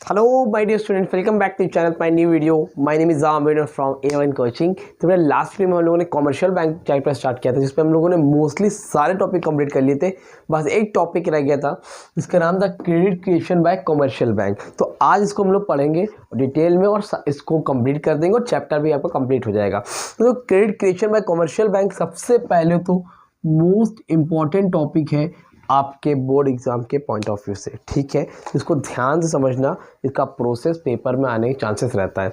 Hello my dear students, welcome back to channel my new video. My name is Aamir from A1 coaching. तो मेरे last video में हम लोगों ने commercial bank chapter start किया था, जिसमें हम लोगों ने मोस्टली सारे टॉपिक कंप्लीट कर लिए थे। बस एक टॉपिक रह गया था, जिसका नाम था credit creation bye commercial bank. तो आज इसको हम लोग पढ़ेंगे डिटेल में और इसको कंप्लीट कर देंगे और चैप्टर भी आपका कंप्लीट हो जाएगा। तो credit creation bye commercial bank सबसे पहले तो मोस्ट इम्पॉर्टेंट टॉपिक है आपके बोर्ड एग्जाम के पॉइंट ऑफ व्यू से, ठीक है। इसको ध्यान से समझना, इसका प्रोसेस पेपर में आने के चांसेस रहता है।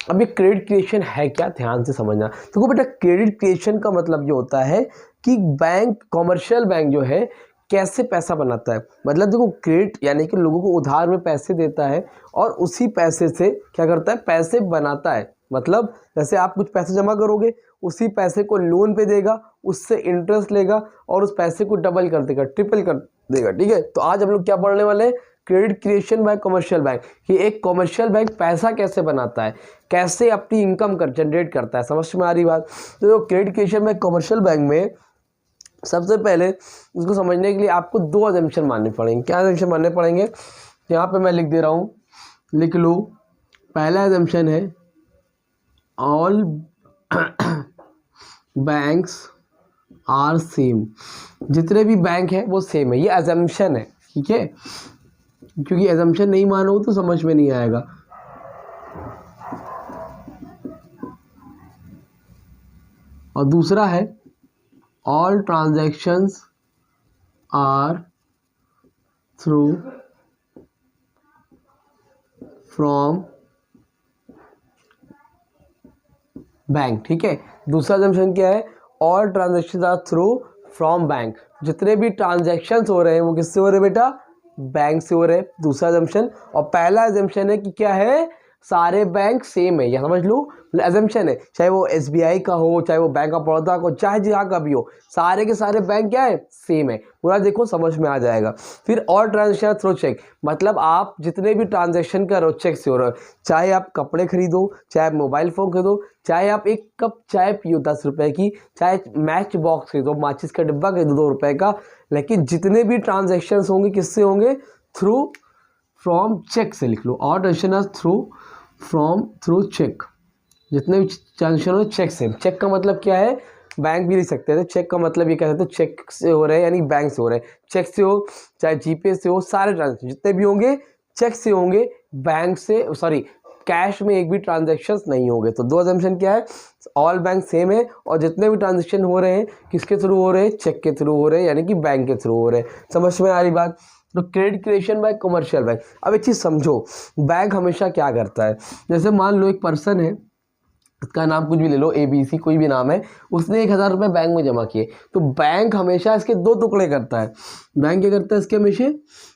अब ये क्रेडिट क्रिएशन है क्या, ध्यान से समझना। देखो बेटा, क्रेडिट क्रिएशन का मतलब ये होता है कि बैंक, कमर्शियल बैंक जो है कैसे पैसा बनाता है। मतलब देखो, क्रेडिट यानी कि लोगों को उधार में पैसे देता है और उसी पैसे से क्या करता है, पैसे बनाता है। मतलब जैसे आप कुछ पैसे जमा करोगे, उसी पैसे को लोन पे देगा, उससे इंटरेस्ट लेगा और उस पैसे को डबल कर देगा, ट्रिपल कर देगा, ठीक है। तो आज हम लोग क्या पढ़ने वाले हैं, credit creation bye commercial bank. कि एक कमर्शियल बैंक पैसा कैसे बनाता है, कैसे अपनी इनकम कर जनरेट करता है। समझ में आ रही बात। तो credit creation bye commercial bank में सबसे पहले इसको समझने के लिए आपको दो अजम्पशन मानने पड़ेंगे। क्या अजम्पशन मानने पड़ेंगे, यहाँ पे मैं लिख दे रहा हूँ, लिख लो। पहला अजम्पशन है ऑल बैंक्स आर सेम। जितने भी बैंक हैं वो सेम है, ये अजम्पशन है, ठीक है। क्योंकि अजम्पशन नहीं मानो तो समझ में नहीं आएगा। और दूसरा है all transactions are through from bank, ठीक है। दूसरा अजम्पशन क्या है, all transactions are through from bank. जितने भी ट्रांजैक्शंस हो रहे हैं वो किससे हो रहे हैं बेटा, बैंक से हो रहे हैं। दूसरा अजम्पशन। और पहला अजम्पशन है कि क्या है, सारे बैंक सेम है। यह समझ लो, अजम्पशन है, चाहे वो SBI का हो, चाहे वो बैंक ऑफ बड़ौदा का, चाहे जहाँ का भी हो, सारे के सारे बैंक क्या है, सेम है। पूरा देखो, समझ में आ जाएगा। फिर और ट्रांजेक्शन थ्रू चेक, मतलब आप जितने भी ट्रांजेक्शन कर रहे हो चेक से हो रहे हो। चाहे आप कपड़े खरीदो, चाहे मोबाइल फ़ोन खरीदो, चाहे आप एक कप चाय पियो 10 रुपए की, चाहे मैच बॉक्स खरीदो, माचिस का डिब्बा खरीदो 2 रुपए का, लेकिन जितने भी ट्रांजेक्शन होंगे किससे होंगे, थ्रू फ्रॉम चेक से। लिख लो, और ट्रांजेक्शन थ्रू चेक। जितने भी ट्रांजेक्शन हो चेक से। चेक का मतलब क्या है, बैंक भी लिख सकते हैं। चेक का मतलब ये कह सकते हो चेक से हो रहे हैं, यानी बैंक से हो रहे हैं। चेक से हो चाहे जीपे से हो, सारे ट्रांजेक्शन जितने भी होंगे चेक से होंगे, बैंक से, सॉरी कैश में एक भी ट्रांजेक्शन्स नहीं होंगे। तो दो अजम्पशन क्या है, ऑल बैंक सेम है और जितने भी ट्रांजेक्शन हो रहे हैं किसके थ्रू हो रहे हैं, चेक के थ्रू हो रहे हैं, यानी कि बैंक के थ्रू हो रहे हैं। समझ में आ रही बात। तो credit creation bye commercial bank. अब एक चीज़ समझो, बैंक हमेशा क्या करता है, जैसे मान लो एक पर्सन है, इसका नाम कुछ भी ले लो, ABC कोई भी नाम है, उसने 1000 रुपये बैंक में जमा किए, तो बैंक हमेशा इसके दो टुकड़े करता है। बैंक क्या करता है, इसके हमेशा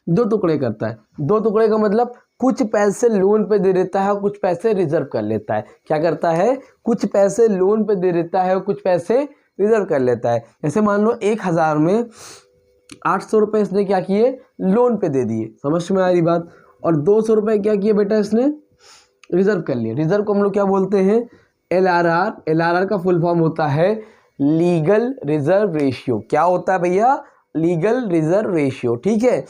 दो टुकड़े करता है। दो टुकड़े का मतलब कुछ पैसे लोन पे दे देता है और कुछ पैसे रिजर्व कर लेता है। क्या करता है, कुछ पैसे लोन पे दे देता है और कुछ पैसे रिजर्व कर लेता है। जैसे मान लो 1000 में 800 रुपये इसने क्या किए, लोन पे दे दिए। समझ में आ रही बात। और 200 रुपये क्या किए बेटा, इसने रिजर्व कर लिए। रिजर्व को हम लोग क्या बोलते हैं, LRR। LRR का फुल फॉर्म होता है लीगल रिजर्व रेशियो। क्या होता है भैया, लीगल रिजर्व रेशियो, ठीक है।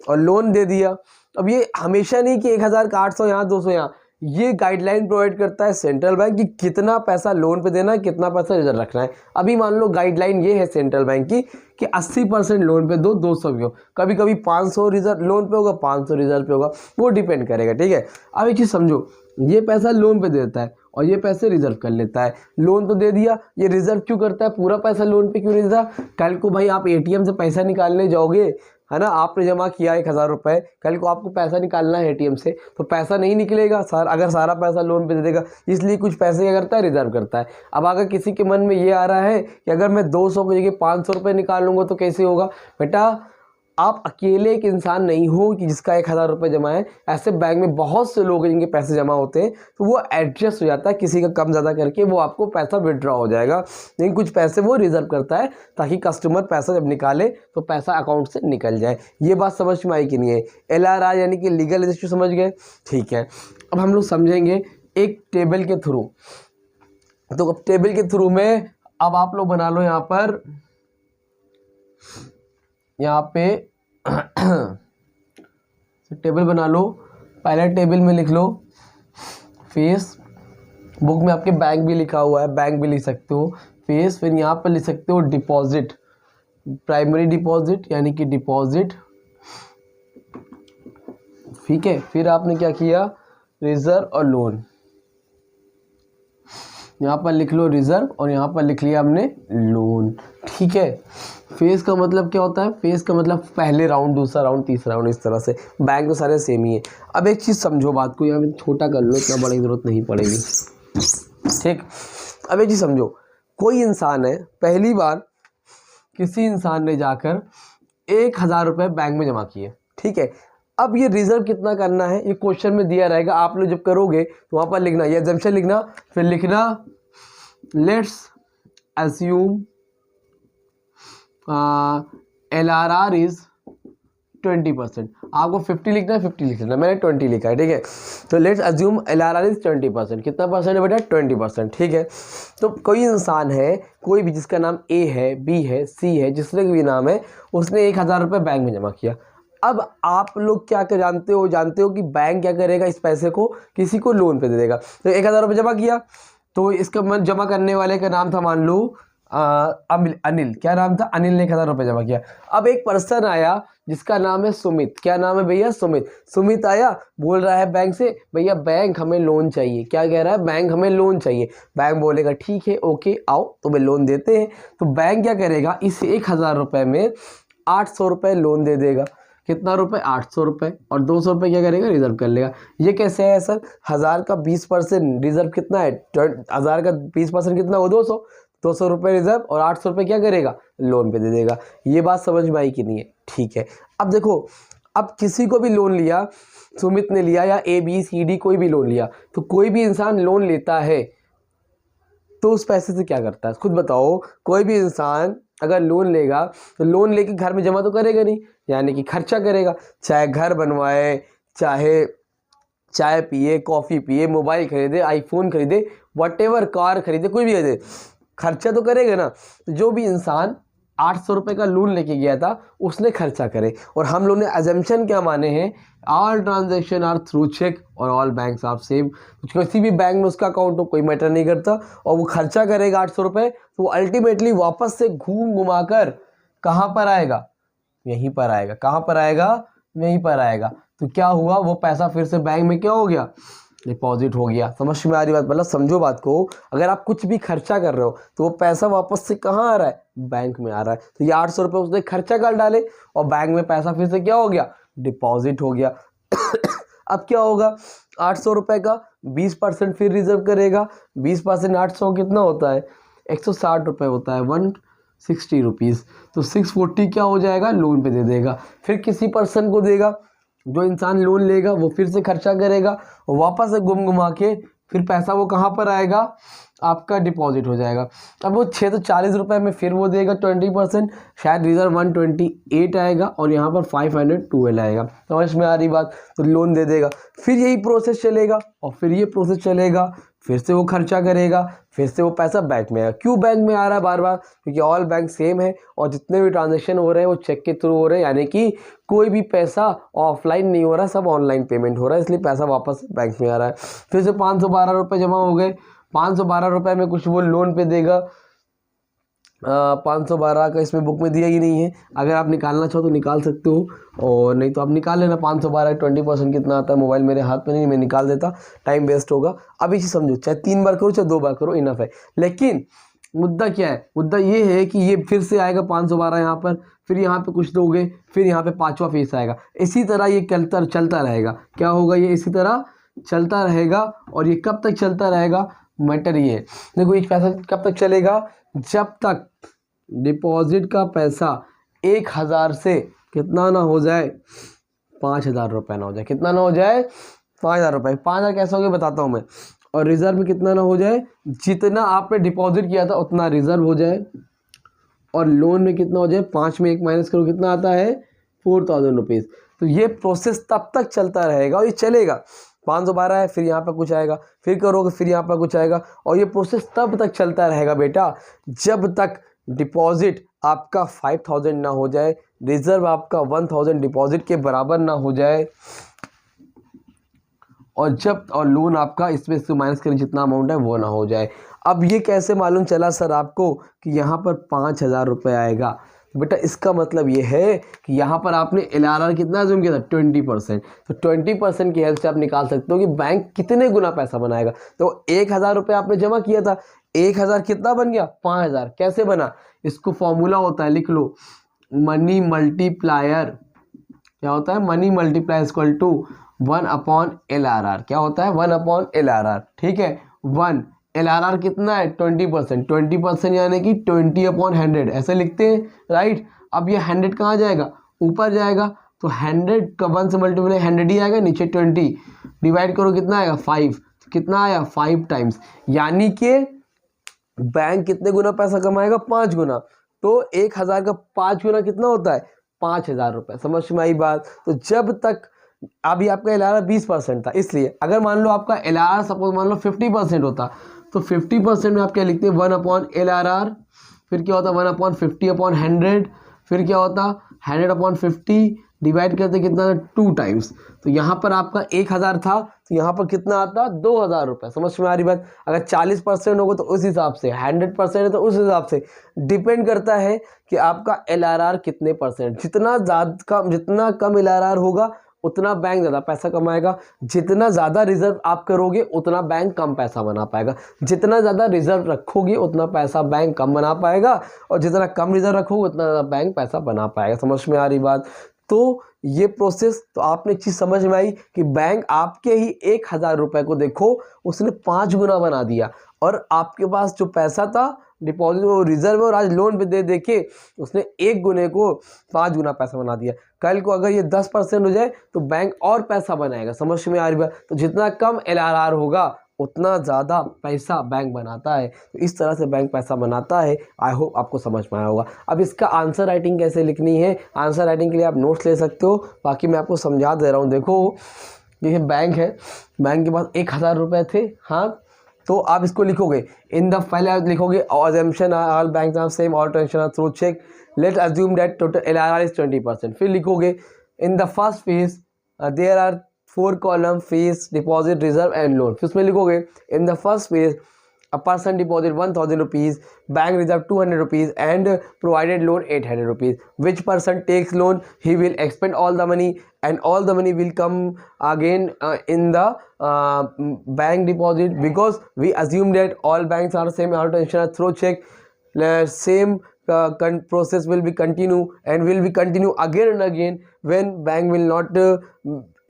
और लोन दे दिया। अब ये हमेशा नहीं कि 1000 का 800 यहाँ 200 यहाँ, ये गाइडलाइन प्रोवाइड करता है सेंट्रल बैंक कि कितना पैसा लोन पे देना है, कितना पैसा रिजर्व रखना है। अभी मान लो गाइडलाइन ये है सेंट्रल बैंक की कि 80% लोन पे दो, 200 भी हो, कभी कभी 500 रिजर्व लोन पे होगा, 500 रिजर्व पे होगा, वो डिपेंड करेगा, ठीक है। अब एक चीज़ समझो, ये पैसा लोन पे देता है और ये पैसे रिजर्व कर लेता है। लोन तो दे दिया, ये रिजर्व क्यों करता है, पूरा पैसा लोन पे क्यों नहीं देता। कल को भाई आप ATM से पैसा निकालने जाओगे, है ना, आपने जमा किया 1000 रुपये, कल को आपको पैसा निकालना है ATM से, तो पैसा नहीं निकलेगा सर, अगर सारा पैसा लोन पे दे देगा। इसलिए कुछ पैसे क्या करता है, रिजर्व करता है। अब अगर किसी के मन में ये आ रहा है कि अगर मैं 200 की जगह 500 रुपये निकाल लूँगा तो कैसे होगा, बेटा आप अकेले एक इंसान नहीं हो कि जिसका 1000 रुपये जमा है। ऐसे बैंक में बहुत से लोग हैं जिनके पैसे जमा होते हैं, तो वो एडजस्ट हो जाता है, किसी का कम ज़्यादा करके वो आपको पैसा विड्रॉ हो जाएगा। लेकिन कुछ पैसे वो रिजर्व करता है ताकि कस्टमर पैसा जब निकाले तो पैसा अकाउंट से निकल जाए। ये बात समझ में आई कि नहीं है। LRR यानी कि लीगल रजिस्टर, समझ गए, ठीक है। अब हम लोग समझेंगे एक टेबल के थ्रू। तो अब टेबल के थ्रू में अब आप लोग बना लो यहाँ पे टेबल बना लो। पहले टेबल में लिख लो फेस, बुक में आपके बैंक भी लिखा हुआ है, बैंक भी लिख सकते हो फेस, फिर यहाँ पर लिख सकते हो डिपॉजिट, प्राइमरी डिपॉजिट यानी कि डिपॉजिट, ठीक है। फिर आपने क्या किया, रिजर्व और लोन, यहाँ पर लिख लो रिजर्व और यहाँ पर लिख लिया हमने लोन, ठीक है। फेज का मतलब क्या होता है, फेज का मतलब पहले राउंड, दूसरा राउंड, तीसरा राउंड, इस तरह से। बैंक तो सारे सेम ही है। अब एक चीज़ समझो, बात को यहाँ पे छोटा कर लो, इतना बड़ी ज़रूरत नहीं पड़ेगी, ठीक। अब एक चीज़ समझो, कोई इंसान है, पहली बार किसी इंसान ने जाकर 1000 रुपये बैंक में जमा किए, ठीक है। अब ये रिजर्व कितना करना है, ये क्वेश्चन में दिया रहेगा, आप लोग जब करोगे तो वहाँ पर लिखना, ये एग्जाम्पशन लिखना, फिर लिखना लेट्स अस्यूम LRR इज 20%। आपको 50 लिखना है, 50 लिख लेना, मैंने 20 लिखा है, ठीक है। तो लेट्स अज्यूम LRR इज 20%, कितना परसेंट है बेटा, 20%, ठीक है। तो कोई इंसान है, कोई भी जिसका नाम A है, B है, C है, जिसने भी नाम है, उसने 1000 रुपये बैंक में जमा किया। अब आप लोग क्या कर जानते हो कि बैंक क्या करेगा, इस पैसे को किसी को लोन पे दे देगा। तो 1000 रुपये जमा किया, तो इसका जमा करने वाले का नाम था, मान लो अनिल, क्या नाम था, अनिल ने 1000 रुपये जमा किया। अब एक पर्सन आया जिसका नाम है सुमित, क्या नाम है भैया, सुमित। सुमित आया, बोल रहा है बैंक से, भैया बैंक हमें लोन चाहिए, क्या कह रहा है, बैंक हमें लोन चाहिए। बैंक बोलेगा ठीक है, ओके, आओ तुम्हें लोन देते हैं। तो बैंक क्या करेगा, इस 1000 रुपये में 800 रुपये लोन दे देगा। कितना रुपए, 800 रुपये, और 200 रुपये क्या करेगा, रिजर्व कर लेगा। ये कैसे है सर, 1000 का 20% रिजर्व कितना है, 1000 का 20% कितना हो, 200, 200 रुपये रिजर्व और 800 रुपये क्या करेगा, लोन पे दे देगा। ये बात समझ में आई कि नहीं है, ठीक है। अब देखो, अब किसी को भी लोन लिया, सुमित ने लिया या ABCD कोई भी लोन लिया, तो कोई भी इंसान लोन लेता है तो उस पैसे से क्या करता है, खुद बताओ। कोई भी इंसान अगर लोन लेगा तो लोन लेके घर में जमा तो करेगा नहीं, यानी कि खर्चा करेगा, चाहे घर बनवाए, चाहे चाय पिए, कॉफ़ी पिए, मोबाइल खरीदे, आईफोन खरीदे, व्हाटएवर, कार खरीदे, कोई भी खरीदे, खर्चा तो करेगा ना। तो जो भी इंसान 800 रुपये का लोन लेके गया था उसने खर्चा करे। और हम लोग ने अजम्पशन क्या माने हैं, all transaction are through cheque और ऑल बैंक्स आर सेम। किसी भी बैंक में उसका अकाउंट हो, कोई मैटर नहीं करता, और वो खर्चा करेगा 800 रुपये, तो वो अल्टीमेटली वापस से घूम घुमा कर कहाँ पर आएगा, यहीं पर आएगा। कहाँ पर आएगा, यहीं पर आएगा। तो क्या हुआ, वो पैसा फिर से बैंक में क्या हो गया, डिपॉजिट हो गया। समझ में आ रही बात, मतलब समझो बात को। अगर आप कुछ भी खर्चा कर रहे हो तो वो पैसा वापस से कहाँ आ रहा है, बैंक में आ रहा है। तो ये 800 रुपये उसने खर्चा कर डाले और बैंक में पैसा फिर से क्या हो गया, डिपॉजिट हो गया। अब क्या होगा, 800 रुपये का 20% फिर रिजर्व करेगा। 20% 800 कितना होता है, 160 रुपये होता है, 160 रुपीज़। तो 640 क्या हो जाएगा, लोन पे दे देगा। फिर किसी पर्सन को देगा, जो इंसान लोन लेगा वो फिर से खर्चा करेगा और वापस से घुमा घुमा के फिर पैसा वो कहाँ पर आएगा, आपका डिपॉजिट हो जाएगा। अब वो 640 रुपये में फिर वो देगा 20%, शायद रिजर्व 128 आएगा और यहाँ पर 512 आएगा। समझ में आ रही बात, तो लोन दे देगा। फिर यही प्रोसेस चलेगा और फिर ये प्रोसेस चलेगा, फिर से वो खर्चा करेगा, फिर से वो पैसा बैंक में आएगा। क्यों बैंक में आ रहा है बार बार, क्योंकि ऑल बैंक सेम है और जितने भी ट्रांजेक्शन हो रहे हैं वो चेक के थ्रू हो रहे हैं, यानी कि कोई भी पैसा ऑफलाइन नहीं हो रहा, सब ऑनलाइन पेमेंट हो रहा है, इसलिए पैसा वापस बैंक में आ रहा है। फिर से 512 रुपये जमा हो गए। 512 रुपये में कुछ वो लोन पे देगा। 512 का इसमें बुक में दिया ही नहीं है, अगर आप निकालना चाहो तो निकाल सकते हो, और नहीं तो आप निकाल लेना। 512 20% कितना आता है, मोबाइल मेरे हाथ में नहीं, मैं निकाल देता, टाइम वेस्ट होगा। अब इसे समझो, चाहे 3 बार करो चाहे 2 बार करो, इनफ है। लेकिन मुद्दा क्या है, मुद्दा ये है कि ये फिर से आएगा 512 यहाँ पर, फिर यहाँ पे कुछ दोगे, फिर यहाँ पे 5वां फीस आएगा। इसी तरह ये चलता रहेगा। क्या होगा, ये इसी तरह चलता रहेगा। और ये कब तक चलता रहेगा, मैटर ये है, देखो ये पैसा कब तक चलेगा, जब तक डिपॉजिट का पैसा 1000 से कितना ना हो जाए, 5000 रुपये ना हो जाए। कितना ना हो जाए, 5000 रुपये। 5000 कैसे हो गए बताता हूँ मैं। और रिजर्व में कितना ना हो जाए, जितना आपने डिपॉजिट किया था उतना रिजर्व हो जाए। और लोन में कितना हो जाए, 5 में 1 माइनस करो, कितना आता है, 4000 रुपीज़। तो ये प्रोसेस तब तक चलता रहेगा और ये चलेगा। 512 है, फिर यहाँ पर कुछ आएगा, फिर करोगे, फिर यहाँ पर कुछ आएगा, और ये प्रोसेस तब तक चलता रहेगा बेटा, जब तक डिपॉजिट आपका 5000 ना हो जाए, रिजर्व आपका 1000 डिपॉजिट के बराबर ना हो जाए। और लोन आपका इसमें से माइनस करें जितना अमाउंट है वो ना हो जाए। अब ये कैसे मालूम चला सर आपको कि यहाँ पर 5,000 रुपये आएगा? तो बेटा इसका मतलब ये है कि यहाँ पर आपने LRR कितना अज्यूम किया था 20%। तो 20% की हेल्प से आप निकाल सकते हो कि बैंक कितने गुना पैसा बनाएगा। तो 1,000 रुपये आपने जमा किया था, 1,000 कितना बन गया 5,000। कैसे बना? इसको फॉर्मूला होता है, लिख लो, मनी मल्टीप्लायर। क्या होता है? Money multiply equal to 1/LRR। क्या होता है? 1/LRR। ठीक है, 1 LRR कितना है 20%। 20% यानी कि 20/100 ऐसे लिखते हैं, राइट। अब ये 100 कहाँ जाएगा? ऊपर जाएगा। तो 100 का 1 से मल्टीप्लाई 100 ही आएगा, नीचे 20 डिवाइड करो कितना आएगा 5। कितना आया 5 टाइम्स, यानी कि बैंक कितने गुना पैसा कमाएगा? 5 गुना। तो 1,000 का 5 गुना कितना होता है? 5,000 रुपये। समझ में आई बात? तो जब तक अभी आपका LRR 20% था, इसलिए अगर मान लो आपका LRR सपोज मान लो 50% होता, तो 50% में आप क्या लिखते हैं 1/LRR। फिर क्या होता 1/50/100। फिर क्या होता 100/50 डिवाइड करते कितना 2 टाइम्स। तो यहाँ पर आपका 1,000 था, तो यहाँ पर कितना आता 2,000 रुपये। समझ में आ रही बात? अगर 40% होगा तो उस हिसाब से, 100% है तो उस हिसाब से। डिपेंड करता है कि आपका LRR कितने परसेंट। जितना कम LRR होगा उतना बैंक ज़्यादा पैसा कमाएगा। जितना ज़्यादा रिजर्व आप करोगे उतना बैंक कम पैसा बना पाएगा। जितना ज़्यादा रिजर्व रखोगे उतना पैसा बैंक कम बना पाएगा, और जितना कम रिजर्व रखोगे उतना ज़्यादा बैंक पैसा बना पाएगा। समझ में आ रही बात? तो ये प्रोसेस, तो आपने चीज़ समझ में आई कि बैंक आपके ही 1,000 रुपये को देखो उसने 5 गुना बना दिया, और आपके पास जो पैसा था डिपॉजिट वो रिजर्व और आज लोन पे दे देके उसने 1 गुने को 5 गुना पैसा बना दिया। कल को अगर ये 10% हो जाए तो बैंक और पैसा बनाएगा। समझ में आ रही बात? तो जितना कम LRR होगा उतना ज़्यादा पैसा बैंक बनाता है। तो इस तरह से बैंक पैसा बनाता है। आई होप आपको समझ में आया होगा। अब इसका आंसर राइटिंग कैसे लिखनी है, आंसर राइटिंग के लिए आप नोट्स ले सकते हो, बाकी मैं आपको समझा दे रहा हूँ। देखो ये बैंक है, बैंक के पास 1,000 रुपये थे, हाँ। तो आप इसको लिखोगे इन द, पहले आप लिखोगे assumption all banks are same, all transaction are through check, let's assume that total LRR is 20%। फिर लिखोगे in the first phase there are 4 column fees, deposit, reserve and loan। फिर उसमें लिखोगे in the first phase a person deposit 1,000 rupees, bank reserve 200 rupees and provided loan 800 rupees। Which person takes loan? He will expend all the money and all the money will come again in the bank deposit, because we assume that all banks are same, all transaction through check, same process will be continue and will be continue again and again when bank will not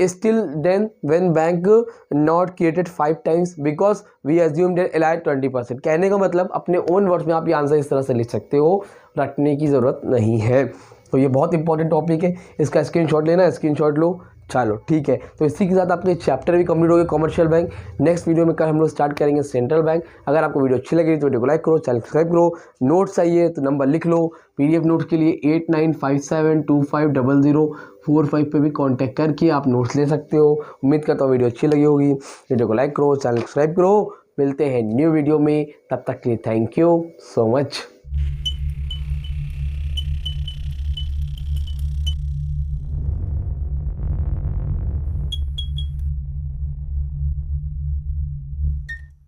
still then when bank not created 5 times because we assume that LRR 20%। कहने का मतलब अपने own words में आप ये answer इस तरह से लिख सकते हो, रटने की ज़रूरत नहीं है। तो ये बहुत इंपॉर्टेंट टॉपिक है, इसका स्क्रीनशॉट लेना है, स्क्रीनशॉट लो। चलो ठीक है, तो इसी के साथ आपके चैप्टर भी कंप्लीट हो गए कमर्शियल बैंक। नेक्स्ट वीडियो में कल हम लोग स्टार्ट करेंगे सेंट्रल बैंक। अगर आपको वीडियो अच्छी लगी तो वीडियो को लाइक करो, चैनल सब्सक्राइब करो। नोट्स चाहिए तो नंबर लिख लो, PDF नोट्स के लिए 8957250045 पे भी कांटेक्ट करके आप नोट्स ले सकते हो। उम्मीद करता हूँ वीडियो अच्छी लगी होगी। वीडियो को लाइक करो, चैनल सब्सक्राइब करो। मिलते हैं न्यू वीडियो में, तब तक के लिए थैंक यू सो मच।